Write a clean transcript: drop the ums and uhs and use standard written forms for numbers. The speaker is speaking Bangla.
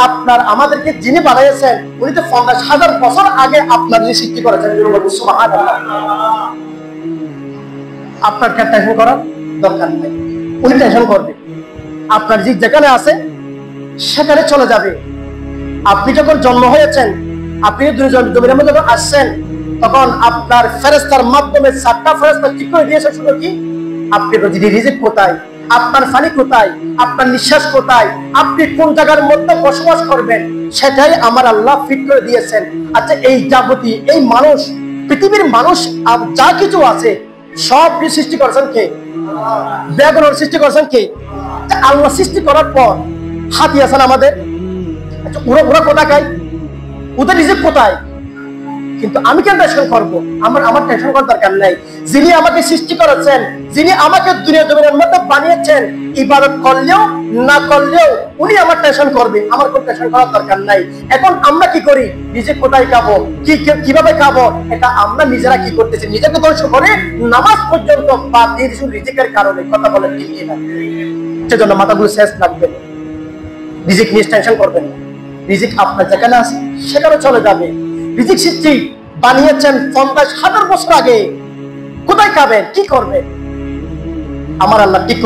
আপনার আমাদেরকে যিনি বানাইছেন উনি তো 50,000 বছর আগে আপনার সৃষ্টি করেছেন। সুবহানাল্লাহ। আপনার কেন টেনশন করার দরকার নেই, উনি টেনশন করবে। আপনার যে যেখানে আছে সেখানে চলে যাবে। আপনি যখন জন্ম হয়েছেন, আপনি দুনিয়ার মধ্যে যখন আসছেন, তখন আপনার ফেরেশতার মাধ্যমে 7টা ফেরেশতা ঠিক করে দিয়েছে শুধু কি আপনি রিজিক কোথায়, আপনার পানি কোথায়, আপনার নিঃশ্বাস কোথায়, আপনি কোন জায়গার মধ্যে বসবাস করবেন, সেটাই আমার আল্লাহ ফিট করে দিয়েছেন। আচ্ছা, এই যাবতীয় এই মানুষ, পৃথিবীর মানুষ যা কিছু আছে সব সৃষ্টি করেছেন কে? বেগুনের সৃষ্টি করেছেন কে? আল্লাহ সৃষ্টি করার পর হাতি আছেন আমাদের, ওরা কোথা খায়, ওদের রিজিক কোথায়? কিন্তু আমি কেন টেনশন করবো? আমার টেনশন করার দরকার নাই। যিনি আমাকে সৃষ্টি করেছেন, যিনি আমাকে দুনিয়া জমিনের মধ্যে বানিয়েছেন, ইবাদত করলেও না করলেও উনি আমার টেনশন করবে, আমার কোনো টেনশন করার দরকার নাই। এখন আমরা কি করি? রিজিক কোথায় খাবো, কিভাবে খাবো, এটা আমরা নিজেরা কি করতেছি, নিজেকে ধ্বংস করে নামাজ পর্যন্ত বাদ দিয়ে দিচ্ছি রিজিকের কারণে। কথা বলেন ঠিক না? সেজন্য মাথাগুলো শেষ থাকবে, রিজিক নিয়ে টেনশন করবেন না। রিজিক আপনার যেখানে আছে সেখানে চলে যাবে। রিজিক সৃষ্টি বানিয়েছেন 50,000 বছর আগে, কোথায় খাবেন, কি করবেন? আমার আল্লাহ ঠিক